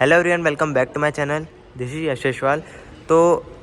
Hello everyone, welcome back to my channel. This is Yashaswal. तो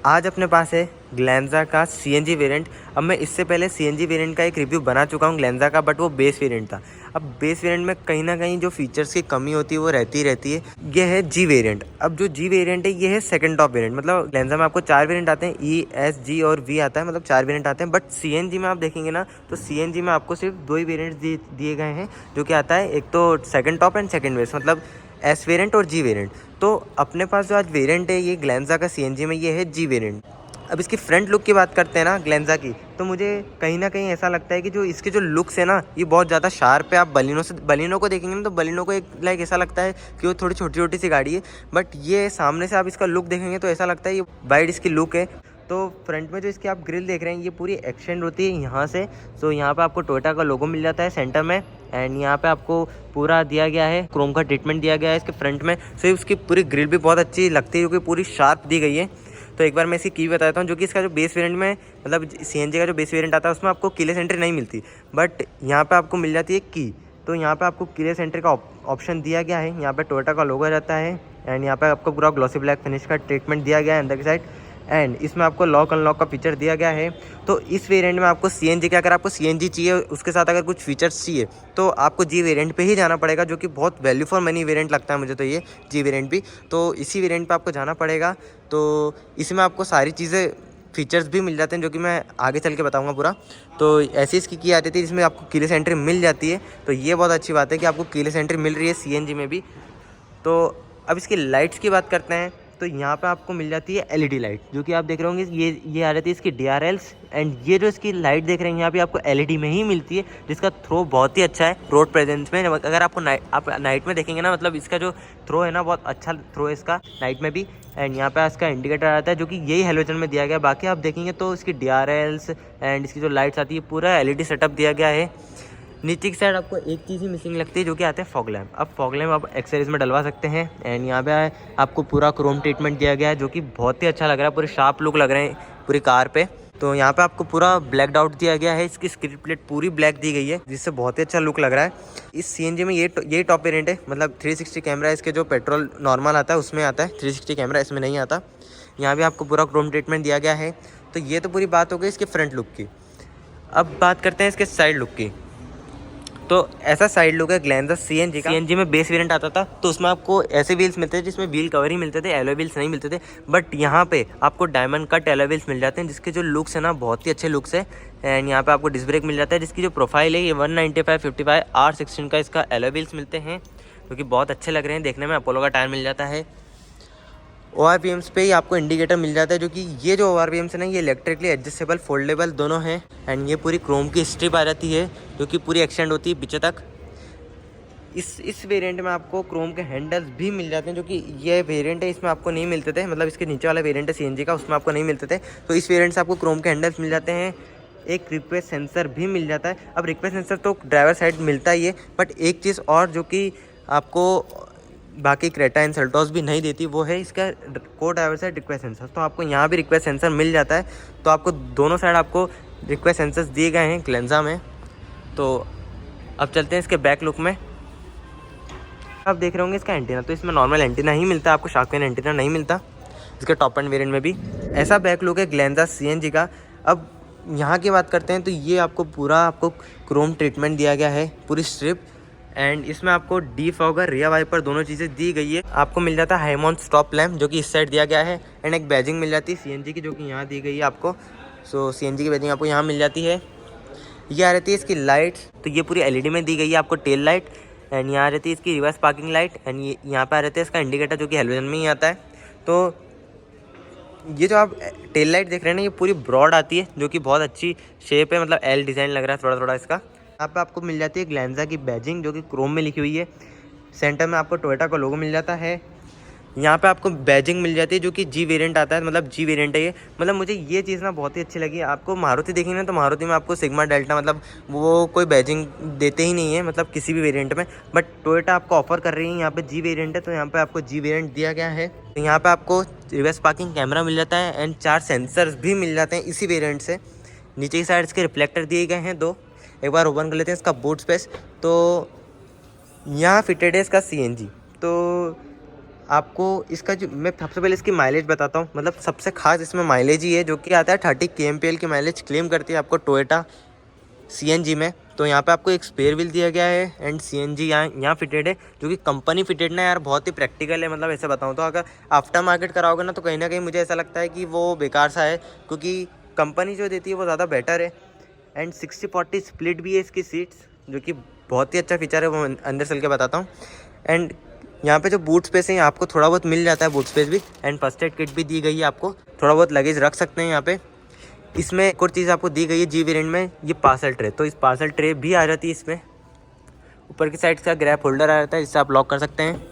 आज अपने पास है ग्लेंजा का सीएनजी वेरिएंट। अब मैं इससे पहले सीएनजी वेरिएंट का एक रिव्यू बना चुका हूँ ग्लेंजा का, बट वो बेस वेरिएंट था। अब बेस वेरिएंट में कहीं ना कहीं जो फीचर्स की कमी होती है वो रहती है। ये है जी वेरिएंट। अब जो जी वेरिएंट है ये है सेकंड टॉप वेरिएंट। मतलब ग्लेंजा में आपको 4 वेरिएंट आते हैं, ई, एस, जी और वी आता है, मतलब 4 वेरिएंट आते हैं। बट सीएनजी में आप देखेंगे ना तो सीएनजी में आपको सिर्फ 2 ही वेरिएंट्स दिए गए हैं, जो कि आता है एक तो second top and second base, मतलब एस वेरिएंट और जी वेरिएंट। तो अपने पास जो आज वेरिएंट है ये ग्लेंजा का सीएनजी में ये है जी वेरिएंट। अब इसकी फ्रंट लुक की बात करते हैं ना ग्लेंजा की, तो मुझे कहीं ना कहीं ऐसा लगता है कि जो इसके जो लुक्स है ना ये बहुत ज़्यादा शार्प है। आप बलिनो को देखेंगे ना तो बलिनो को एक ऐसा लगता है कि वो थोड़ी छोटी छोटी सी गाड़ी है, बट ये सामने से आप इसका लुक देखेंगे तो ऐसा लगता है ये वाइड इसकी लुक है। तो फ्रंट में जो इसकी आप ग्रिल देख रहे हैं ये पूरी एक्सटेंड होती है यहाँ से। सो यहाँ पे आपको टोयोटा का लोगो मिल जाता है सेंटर में, एंड यहाँ पे आपको पूरा दिया गया है, क्रोम का ट्रीटमेंट दिया गया है इसके फ्रंट में। सो उसकी पूरी ग्रिल भी बहुत अच्छी लगती है क्योंकि पूरी शार्प दी गई है। तो एक बार मैं इसकी की बताता हूँ, जो कि इसका जो बेस वेरिएंट में मतलब सीएनजी का जो बेस वेरिएंट आता है उसमें आपको कीलेस एंट्री नहीं मिलती, बट यहाँ पे आपको मिल जाती है की। तो यहाँ पे आपको कीलेस एंट्री का ऑप्शन दिया गया है। यहाँ पे टोयोटा का लोगो रहता है, एंड यहाँ पे आपको पूरा ग्लॉसी ब्लैक फिनिश का ट्रीटमेंट दिया गया है अंदर की साइड, एंड इसमें आपको लॉक अनलॉक का फीचर दिया गया है। तो इस वेरिएंट में आपको सीएनजी के, अगर आपको सीएनजी चाहिए उसके साथ अगर कुछ फीचर्स चाहिए तो आपको जी वेरिएंट पे ही जाना पड़ेगा, जो कि बहुत वैल्यू फॉर मनी वेरिएंट लगता है मुझे तो ये जी वेरिएंट भी। तो इसी वेरिएंट पे आपको जाना पड़ेगा। तो इसमें आपको सारी चीज़ें फीचर्स भी मिल जाते हैं जो कि मैं आगे चल के बताऊंगा पूरा। तो ऐसी इसकी की आती थी जिसमें आपको कीलेस एंट्री मिल जाती है। तो ये बहुत अच्छी बात है कि आपको कीलेस एंट्री मिल रही है सीएनजी में भी। तो अब इसकी लाइट्स की बात करते हैं, तो यहाँ पे आपको मिल जाती है एलईडी लाइट, जो कि आप देख रहे होंगे ये आ रही है इसकी डीआरएल्स, एंड ये जो इसकी लाइट देख रहे हैं यहाँ पे आपको एलईडी में ही मिलती है, जिसका थ्रो बहुत ही अच्छा है रोड प्रेजेंस में। अगर आपको नाइट में देखेंगे ना, मतलब इसका जो थ्रो है ना बहुत अच्छा थ्रो है इसका नाइट में भी। एंड यहाँ पे इसका इंडिकेटर आता है जो कि यही हेलोजन में दिया गया है। बाकी आप देखेंगे तो इसकी डीआरएल्स एंड इसकी जो लाइट्स आती है पूरा एलईडी सेटअप दिया गया है। नीचे की साइड आपको एक चीज़ ही मिसिंग लगती है जो कि आते हैं फॉग लैम्प। अब फॉग लैम्प आप एक्सेसरीज में डलवा सकते हैं, एंड यहाँ पे आपको पूरा क्रोम ट्रीटमेंट दिया गया है जो कि बहुत ही अच्छा लग रहा है, पूरे शार्प लुक लग रहे हैं पूरी कार पे। तो यहाँ पे आपको पूरा ब्लैक आउट दिया गया है, इसकी स्क्रीन प्लेट पूरी ब्लैक दी गई है जिससे बहुत ही अच्छा लुक लग रहा है। इस सीएनजी में ये टॉप वेरिएंट है, मतलब 360 कैमरा इसके जो पेट्रोल नॉर्मल आता है उसमें आता है, 360 कैमरा इसमें नहीं आता। यहाँ भी आपको पूरा क्रोम ट्रीटमेंट दिया गया है। तो ये तो पूरी बात हो गई इसके फ्रंट लुक की। अब बात करते हैं इसके साइड लुक की। तो ऐसा साइड लुक है ग्लेंजा सीएनजी का। सीएनजी में बेस वेरिएंट आता था तो उसमें आपको ऐसे व्हील्स मिलते थे जिसमें व्हील कवर ही मिलते थे, एलॉय व्हील्स नहीं मिलते थे। बट यहाँ पे आपको डायमंड कट एलॉय व्हील्स मिल जाते हैं जिसके जो लुक्स है ना बहुत ही अच्छे लुक्स है। एंड यहाँ पे आपको डिस्क ब्रेक मिल जाता है जिसकी जो प्रोफाइल है ये 195/55 R16 का इसका एलॉय व्हील्स मिलते हैं, जो कि बहुत अच्छे लग रहे हैं देखने में। अपोलो का टायर मिल जाता है। ORVMs पे ही आपको इंडिकेटर मिल जाता है, जो कि ये जो ORVMs है ना ये इलेक्ट्रिकली एडजस्टेबल फोल्डेबल दोनों हैं। एंड ये पूरी क्रोम की स्ट्रिप आ जाती है जो कि पूरी एक्सटेंड होती है पीछे तक। इस वेरिएंट में आपको क्रोम के हैंडल्स भी मिल जाते हैं, जो कि ये वेरिएंट है इसमें आपको नहीं मिलते थे, मतलब इसके नीचे वाला वेरिएंट है सीएनजी का उसमें आपको नहीं मिलते थे। तो इस वेरिएंट से आपको क्रोम के हैंडल्स मिल जाते हैं। एक रिक्वेस्ट सेंसर भी मिल जाता है। अब रिक्वेस्ट सेंसर तो ड्राइवर साइड मिलता ही है, बट एक चीज़ और जो कि आपको बाकी क्रेटा एंड सेल्टॉस भी नहीं देती वो है इसका को ड्राइवर साइड रिक्वेस्ट सेंसर। तो आपको यहाँ भी रिक्वेस्ट सेंसर मिल जाता है। तो आपको दोनों साइड आपको रिक्वेस्ट सेंसर्स दिए गए हैं ग्लेंजा में। तो अब चलते हैं इसके बैक लुक में। आप देख रहे होंगे इसका एंटीना, तो इसमें नॉर्मल एंटीना ही मिलता है, आपको शार्क फिन एंटीना नहीं मिलता इसके टॉप एंड वेरिएंट में भी। ऐसा बैक लुक है ग्लेंजा सीएनजी का। अब यहाँ की बात करते हैं तो ये आपको क्रोम ट्रीटमेंट दिया गया है पूरी स्ट्रिप, एंड इसमें आपको डीफॉगर रियर वाइपर दोनों चीज़ें दी गई है। आपको मिल जाता है हाईमॉन स्टॉप लैम्प जो कि इस साइड दिया गया है, एंड एक बैजिंग मिल जाती है सीएनजी की जो कि यहाँ दी गई है आपको। सो सीएनजी की बैजिंग आपको यहाँ मिल जाती है। ये आ रहती है इसकी लाइट्स, तो ये पूरी एलईडी में दी गई है आपको टेल लाइट, एंड यहाँ रहती है इसकी रिवर्स पार्किंग लाइट, एंड ये यहाँ पर आ रहता है इसका इंडिकेटर जो कि हेलोजन में ही आता है। तो ये जो आप टेल लाइट देख रहे हैं ना ये पूरी ब्रॉड आती है जो कि बहुत अच्छी शेप है, मतलब एल डिज़ाइन लग रहा है थोड़ा थोड़ा इसका। यहाँ पे आपको मिल जाती है ग्लेंजा की बैजिंग जो कि क्रोम में लिखी हुई है। सेंटर में आपको टोयोटा का लोगो मिल जाता है। यहाँ पे आपको बैजिंग मिल जाती है जो कि जी वेरिएंट आता है, मतलब जी वेरिएंट है ये। मतलब मुझे ये चीज़ ना बहुत ही अच्छी लगी। आपको मारुति देखेंगे ना तो मारुति में आपको सिग्मा डेल्टा मतलब वो कोई बैजिंग देते ही नहीं है, मतलब किसी भी वेरिएंट में। बट टोयोटा आपको ऑफर कर रही है यहाँ पे जी वेरिएंट है, तो यहाँ पे आपको जी वेरिएंट दिया गया है। तो यहाँ पे आपको रिवर्स पार्किंग कैमरा मिल जाता है, एंड 4 सेंसर्स भी मिल जाते हैं इसी वेरिएंट से। नीचे की साइड इसके रिफ्लेक्टर दिए गए हैं 2। एक बार ओपन कर लेते हैं इसका बूट स्पेस। तो यहाँ फिटेड है इसका सीएनजी। तो आपको इसका जो मैं सबसे पहले इसकी माइलेज बताता हूँ। मतलब सबसे खास इसमें माइलेज ही है, जो कि आता है 30 kmpl की माइलेज क्लेम करती है आपको टोयोटा CNG में। तो यहाँ पे आपको एक स्पेयर व्हील दिया गया है एंड CNG यहाँ फिटेड है, जो कि कंपनी फिटेड ना यार बहुत ही प्रैक्टिकल है। मतलब ऐसे बताऊँ तो अगर आफ्टर मार्केट कराओगे ना तो कहीं ना कहीं मुझे ऐसा लगता है कि वो बेकार सा है, क्योंकि कंपनी जो देती है वो ज़्यादा बेटर है। एंड 60-40 स्प्लिट भी है इसकी सीट्स, जो कि बहुत ही अच्छा फीचर है, वो अंदर चल के बताता हूँ। एंड यहाँ पे जो बूट स्पेस है आपको थोड़ा बहुत मिल जाता है, बूट स्पेस भी। एंड फर्स्ट एड किट भी दी गई है, आपको थोड़ा बहुत लगेज रख सकते हैं यहाँ पे। इसमें एक और चीज़ आपको दी गई है जी वेरिएंट में, ये पार्सल ट्रे। तो इस पार्सल ट्रे भी आ जाती है इसमें। ऊपर की साइड का ग्रैब होल्डर आ जाता है, इससे आप लॉक कर सकते हैं।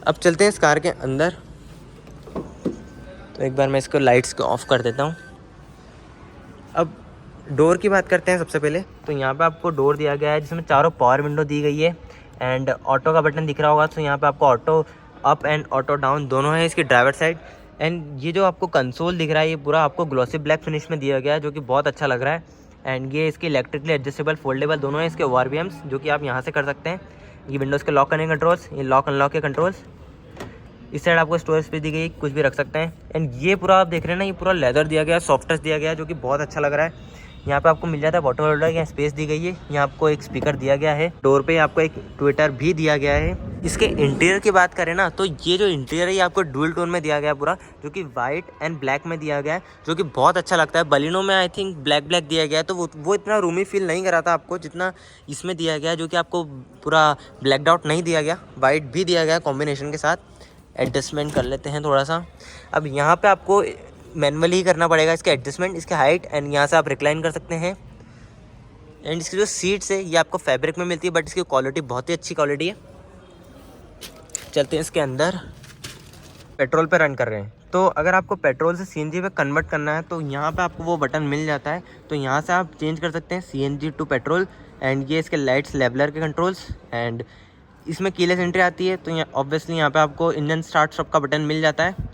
अब चलते हैं इस कार के अंदर। तो एक बार मैं इसको लाइट्स को ऑफ कर देता हूँ। अब डोर की बात करते हैं सबसे पहले। तो यहाँ पे आपको डोर दिया गया है जिसमें चारों पावर विंडो दी गई है एंड ऑटो का बटन दिख रहा होगा। तो यहाँ पे आपको auto up and auto down दोनों है इसकी ड्राइवर साइड। एंड ये जो आपको कंसोल दिख रहा है ये पूरा आपको ग्लॉसी ब्लैक फिनिश में दिया गया है, जो कि बहुत अच्छा लग रहा है। एंड ये इसकी इलेक्ट्रिकली एडजस्टेबल फोल्डेबल दोनों है इसके ORVMs, जो कि आप यहाँ से कर सकते हैं। ये विंडोज़ के लॉक करने के कंट्रोल्स, ये लॉक अनलॉक के कंट्रोल्स। इस साइड आपको स्टोरेज स्पेस दी गई, कुछ भी रख सकते हैं। एंड ये पूरा आप देख रहे हैं ना, ये पूरा लेदर दिया गया है, सॉफ्ट टच दिया गया है, जो कि बहुत अच्छा लग रहा है। यहाँ पे आपको मिल जाता है बॉटल होल्डर, यहाँ स्पेस दी गई है। यहाँ आपको एक स्पीकर दिया गया है, डोर पे आपको एक ट्विटर भी दिया गया है। इसके इंटीरियर की बात करें ना, तो ये जो इंटीरियर है ये आपको डुअल टोन में दिया गया है पूरा, जो कि वाइट एंड ब्लैक में दिया गया है, जो कि बहुत अच्छा लगता है। बलिनो में आई थिंक ब्लैक दिया गया है, तो वो इतना रूमी फील नहीं कराता आपको जितना इसमें दिया गया है, जो कि आपको पूरा ब्लैक आउट नहीं दिया गया, वाइट भी दिया गया है कॉम्बिनेशन के साथ। एडजस्टमेंट कर लेते हैं थोड़ा सा। अब यहाँ पे आपको मैनुअली ही करना पड़ेगा इसके एडजस्टमेंट, इसके हाइट। एंड यहाँ से आप रिक्लाइन कर सकते हैं। एंड इसकी जो सीट्स है ये आपको फैब्रिक में मिलती है, बट इसकी क्वालिटी बहुत ही अच्छी क्वालिटी है। चलते हैं इसके अंदर। पेट्रोल पे रन कर रहे हैं, तो अगर आपको पेट्रोल से CNG पे कन्वर्ट करना है तो यहाँ पे आपको वो बटन मिल जाता है। तो यहाँ से आप चेंज कर सकते हैं CNG टू पेट्रोल। एंड ये इसके लाइट्स लेवलर के कंट्रोल्स। एंड इसमें कीलेस एंट्री आती है, तो यहाँ ऑब्वियसली यहाँ पे आपको इंजन स्टार्ट स्टॉप का बटन मिल जाता है।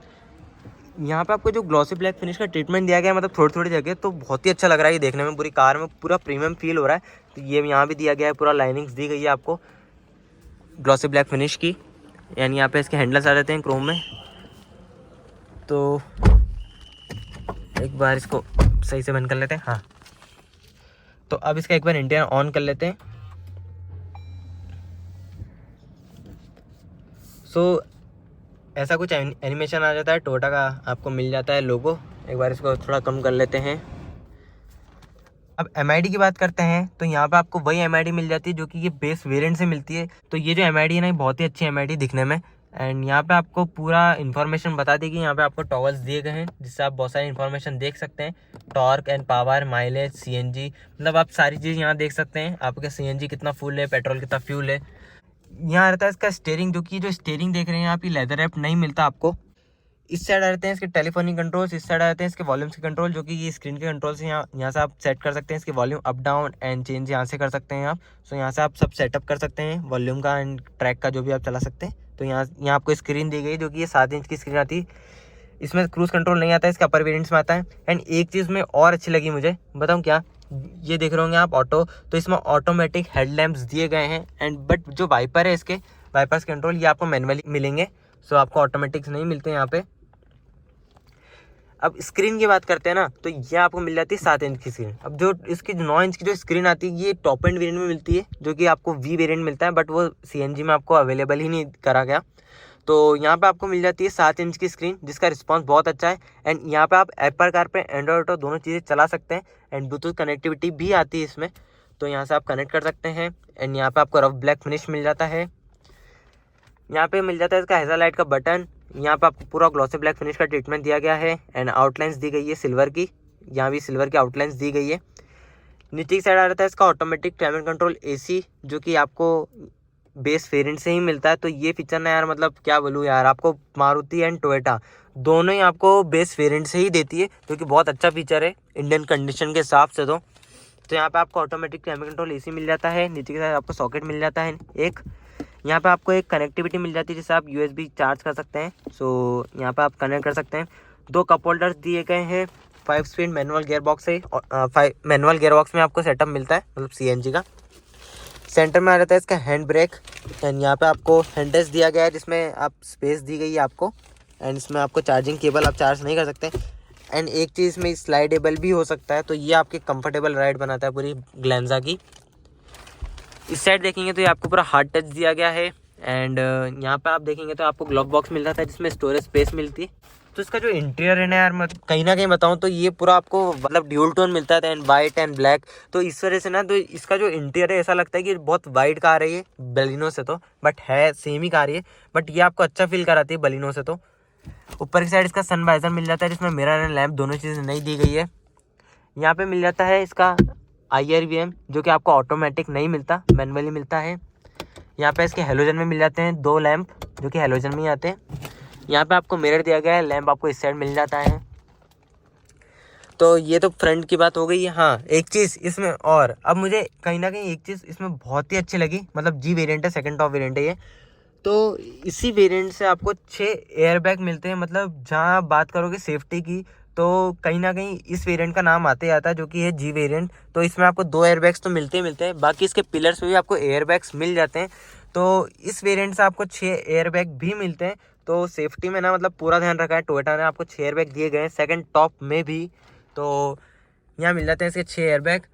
यहाँ पे आपको जो ग्लॉसी ब्लैक फिनिश का ट्रीटमेंट दिया गया है, मतलब थोड़ी थोड़ी जगह, तो बहुत ही अच्छा लग रहा है ये देखने में। पूरी कार में पूरा प्रीमियम फील हो रहा है। तो ये यहाँ भी दिया गया है, पूरा लाइनिंग्स दी गई है आपको ग्लॉसी ब्लैक फिनिश की। यानी यहाँ पे इसके हैंडल्स आ जाते हैं क्रोम में। तो एक बार इसको सही से बंद कर लेते हैं। हाँ, तो अब इसका एक बार इंडियन ऑन कर लेते हैं। सो ऐसा कुछ एनिमेशन आ जाता है, टोयोटा का आपको मिल जाता है लोगो। एक बार इसको थोड़ा कम कर लेते हैं। अब MID की बात करते हैं, तो यहाँ पे आपको वही MID मिल जाती है जो कि ये बेस वेरिएंट से मिलती है। तो ये जो MID है ना, बहुत ही अच्छी MID दिखने में। एंड यहाँ पे आपको पूरा इन्फॉर्मेशन बता देगी। यहाँ पे आपको टॉगल्स दिए गए हैं जिससे आप बहुत सारी इन्फॉर्मेशन देख सकते हैं। Torque and power, mileage, CNG, मतलब आप सारी चीज़ यहाँ देख सकते हैं। आपके CNG कितना फुल है, पेट्रोल कितना फ्यूल है। यहाँ रहता है इसका स्टीयरिंग, जो कि जो स्टीयरिंग देख रहे हैं आप, ये लेदर रैप नहीं मिलता आपको। इस साइड आ जाते हैं इसके टेलीफोनिक कंट्रोल्स, इस साइड आ जाते हैं इसके वॉल्यूम्स के कंट्रोल, जो कि ये स्क्रीन के कंट्रोल्स हैं। यहाँ से आप सेट कर सकते हैं इसके volume up down and change यहाँ से कर सकते हैं आप। सो यहाँ से आप सब सेटअप कर सकते हैं वॉल्यूम का एंड ट्रैक का, जो भी आप चला सकते हैं। तो यहाँ आपको स्क्रीन दी गई, जो कि ये 7 इंच की स्क्रीन आती है। इसमें क्रूज़ कंट्रोल नहीं आता है, इसके अपर वेरिएंट्स में आता है। एंड एक चीज़ में और अच्छी लगी मुझे, बताऊँ क्या, ये देख रहे होंगे आप ऑटो, तो इसमें ऑटोमेटिक हेडलैम्प्स दिए गए हैं। एंड बट जो वाइपर है, इसके वाइपर्स कंट्रोल ये आपको मैनुअली मिलेंगे। सो आपको ऑटोमेटिक्स नहीं मिलते यहाँ पे। अब स्क्रीन की बात करते हैं ना, तो ये आपको मिल जाती है 7 इंच की स्क्रीन। अब जो इसकी 9 इंच की जो स्क्रीन आती है, ये टॉप एंड वेरिएंट में मिलती है, जो कि आपको V वेरिएंट मिलता है, बट वो CNG में आपको अवेलेबल ही नहीं करा गया। तो यहाँ पे आपको मिल जाती है 7 इंच की स्क्रीन, जिसका रिस्पांस बहुत अच्छा है। एंड यहाँ पे आप एप्पल कार पे एंड्रॉइड ऑटो दोनों चीज़ें चला सकते हैं। एंड ब्लूटूथ कनेक्टिविटी भी आती है इसमें, तो यहाँ से आप कनेक्ट कर सकते हैं। एंड यहाँ पे आपको रफ ब्लैक फिनिश मिल जाता है। यहाँ पे मिल जाता है इसका हेज़ल का बटन। यहाँ पे आपको पूरा ग्लॉसी ब्लैक फिनिश का ट्रीटमेंट दिया गया है। एंड आउटलाइंस दी गई है सिल्वर की, यहाँ भी सिल्वर की आउटलाइंस दी गई है। नीचे की साइड आ जाता है इसका ऑटोमेटिक क्लाइमेट कंट्रोल AC, जो कि आपको बेस वेरिएंट से ही मिलता है। तो ये फीचर ना यार, मतलब क्या बोलूँ यार, आपको मारुति एंड टोयोटा दोनों ही आपको बेस वेरिएंट से ही देती है, जो कि बहुत अच्छा फीचर है इंडियन कंडीशन के हिसाब से। तो यहाँ पे आपको ऑटोमेटिक क्लाइमेट कंट्रोल AC मिल जाता है। नीचे की साइड आपको सॉकेट मिल जाता है एक। यहाँ पे आपको एक कनेक्टिविटी मिल जाती है जिससे आप USB चार्ज कर सकते हैं। सो यहाँ पे आप कनेक्ट कर सकते हैं। 2 कप होल्डर्स दिए गए हैं। 5 स्पीड मैनुअल गियर बॉक्स है। 5 मैनुअल गियर बॉक्स में आपको सेटअप मिलता है, मतलब CNG का। सेंटर में आ जाता है इसका हैंड ब्रेक एंड यहाँ पे आपको हैंड रेस्ट दिया गया है जिसमें आप स्पेस दी गई है आपको एंड इसमें आपको चार्जिंग केबल आप चार्ज नहीं कर सकते एंड एक चीज़ इसमें स्लाइडेबल भी हो सकता है, तो ये आपकी कंफर्टेबल राइड बनाता है पूरी ग्लैंजा की। इस साइड देखेंगे तो ये आपको पूरा हार्ड टच दिया गया है एंड यहाँ पे आप देखेंगे तो आपको ग्लव बॉक्स मिल जाता है जिसमें स्टोरेज स्पेस मिलती है। तो इसका जो इंटीरियर है ना यार, मैं कहीं ना कहीं बताऊँ तो ये पूरा आपको मतलब ड्यूल टोन मिलता है एंड वाइट एंड ब्लैक, तो इस वजह से ना तो इसका जो इंटीरियर है ऐसा लगता है कि बहुत वाइट कार है ये बलिनो से, तो बट है सेम ही कार है, बट ये आपको अच्छा फील कराती है बलिनो से। तो ऊपर की साइड इसका सन वाइजर मिल जाता है जिसमें मिरर एंड लैंप दोनों चीज़ें नहीं दी गई है। यहाँ पे मिल जाता है इसका IRVM जो कि आपको ऑटोमेटिक नहीं मिलता, मैनुअली मिलता है। यहाँ पे इसके हेलोजन में मिल जाते हैं 2 लैंप जो कि हेलोजन में ही आते हैं। यहाँ पे आपको मिरर दिया गया है, लैंप आपको इस साइड मिल जाता है। तो ये तो फ्रंट की बात हो गई है। हाँ, एक चीज़ इसमें और अब मुझे कहीं ना कहीं एक चीज़ इसमें बहुत ही अच्छी लगी, मतलब जी वेरिएंट है, सेकंड टॉप वेरिएंट है ये, तो इसी वेरिएंट से आपको 6 एयरबैग मिलते हैं। मतलब जहाँ आप बात करोगे सेफ्टी की तो कहीं ना कहीं इस वेरिएंट का नाम आते आता है जो कि है जी वेरिएंट। तो इसमें आपको 2 एयरबैग्स तो मिलते ही मिलते हैं, बाकी इसके पिलर्स पे भी आपको एयरबैग्स मिल जाते हैं। तो इस वेरिएंट से आपको 6 एयरबैग भी मिलते हैं। तो सेफ्टी में ना मतलब पूरा ध्यान रखा है टोयोटा ने, आपको 6 एयरबैग दिए गए हैं सेकंड टॉप में भी। तो यहाँ मिल जाते हैं इसके 6 एयरबैग।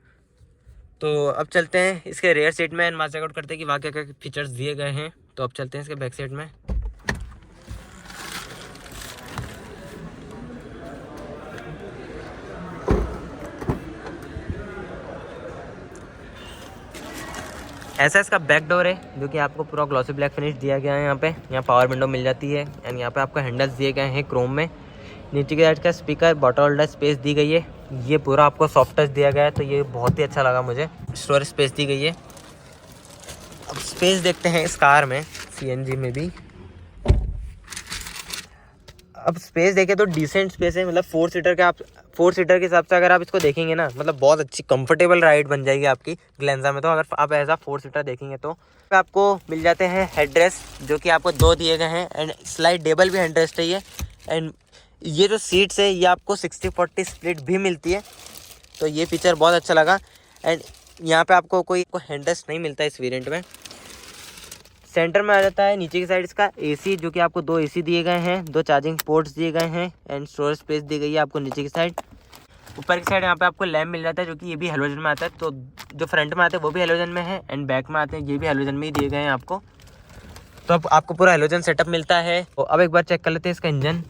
तो अब चलते हैं इसके रेयर सीट में एंड चेकआउट करते हैं कि वहाँ क्या क्या फीचर्स दिए गए हैं। तो अब चलते हैं इसके बैक साइड में। ऐसा इसका बैक डोर है जो कि आपको पूरा ग्लॉसी ब्लैक फिनिश दिया गया है। यहाँ पावर विंडो मिल जाती है एंड यहाँ पे आपको हैंडल्स दिए गए हैं क्रोम में। नीचे की साइड का स्पीकर बॉटल होल्डर स्पेस दी गई है, ये पूरा आपको सॉफ्ट टच दिया गया है, तो ये बहुत ही अच्छा लगा मुझे। स्टोरेज स्पेस दी गई है। अब स्पेस देखते हैं इस कार में CNG में भी। अब स्पेस देखें तो डिसेंट स्पेस है, मतलब 4 सीटर के हिसाब से अगर आप इसको देखेंगे ना, मतलब बहुत अच्छी कंफर्टेबल राइड बन जाएगी आपकी ग्लैंजा में। तो अगर आप ऐसा 4 सीटर देखेंगे तो आपको मिल जाते हैं हेडरेस्ट जो कि आपको 2 दिए गए हैं एंड स्लाइडेबल भी हेडरेस्ट है ये। एंड ये जो सीट्स है ये आपको 60-40 स्प्लिट भी मिलती है, तो ये फीचर बहुत अच्छा लगा। एंड यहाँ पे आपको कोई हेडरेस्ट नहीं मिलता इस वेरिएंट में। सेंटर में आ जाता है नीचे की साइड इसका AC जो कि आपको 2 AC दिए गए हैं, 2 चार्जिंग पोर्ट्स दिए गए हैं एंड स्टोरेज स्पेस दी गई है आपको नीचे की साइड। ऊपर की साइड यहाँ पे आपको लैम्प मिल जाता है जो कि ये भी हेलोजन में आता है। तो जो फ्रंट में आते हैं वो भी हेलोजन में है एंड बैक में आते हैं ये भी हेलोजन में ही दिए गए हैं आपको। तो अब आपको पूरा हेलोजन सेटअप मिलता है। तो अब एक बार चेक कर लेते हैं इसका इंजन।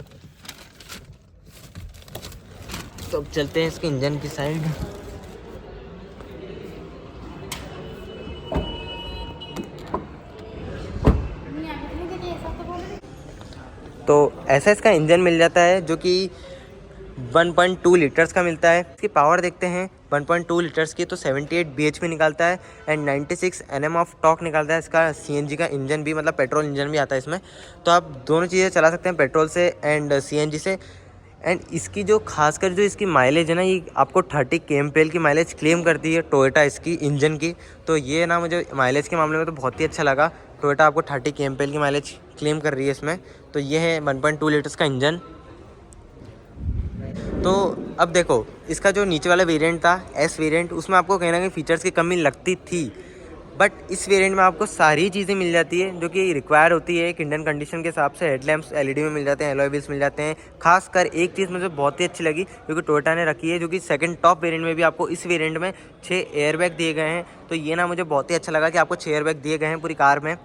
तो अब चलते हैं इसके इंजन की साइड। तो ऐसा इसका इंजन मिल जाता है जो कि 1.2 लीटर्स का मिलता है। इसकी पावर देखते हैं 1.2 लीटर्स की, तो 78 bhp निकालता है एंड 96 Nm ऑफ टॉर्क निकालता है। इसका CNG का इंजन भी, मतलब पेट्रोल इंजन भी आता है इसमें। तो आप दोनों चीज़ें चला सकते हैं, पेट्रोल से एंड CNG से। एंड इसकी जो खासकर जो इसकी माइलेज है ना, ये आपको 30 kmpl की माइलेज क्लेम करती है टोयोटा इसकी इंजन की। तो ये ना मुझे माइलेज के मामले में तो बहुत ही अच्छा लगा। टोयोटा आपको 30 kmpl की माइलेज क्लेम कर रही है इसमें। तो ये है 1.2 लीटर्स का इंजन। तो अब देखो इसका जो नीचे वाला वेरिएंट था S वेरिएंट, उसमें आपको कहीं ना कहीं फीचर्स की कमी लगती थी, बट इस वेरिएंट में आपको सारी चीज़ें मिल जाती है जो कि रिक्वायर होती है एक इंडियन कंडीशन के हिसाब से। हेडलैम्प्स LED में मिल जाते हैं, एलॉय व्हील्स मिल जाते हैं। खासकर एक चीज़ मुझे बहुत ही अच्छी लगी क्योंकि टोयोटा ने रखी है, जो कि सेकंड टॉप वेरिएंट में भी आपको इस वेरिएंट में 6 एयरबैग दिए गए हैं। तो ये ना मुझे बहुत ही अच्छा लगा कि आपको 6 एयरबैग दिए गए हैं पूरी कार में।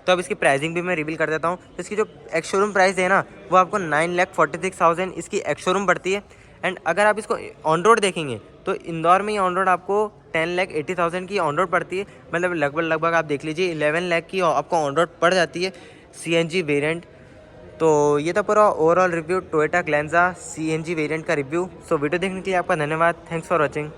तो अब इसकी प्राइसिंग भी मैं रिवील कर देता हूँ। तो इसकी जो एक्स शोरूम प्राइस है ना, वो आपको 9,46,000 इसकी एक्स शोरूम पड़ती है। एंड अगर आप इसको ऑन रोड देखेंगे तो इंदौर में ही ऑन रोड आपको 10,80,000 की ऑन रोड पड़ती है। मतलब लगभग आप देख लीजिए 11 लाख की आपको ऑन रोड पड़ जाती है CNG वेरिएंट। तो ये था पूरा overall review Toyota Glanza CNG variant का रिव्यू। सो वीडियो देखने के लिए आपका धन्यवाद। Thanks for watching.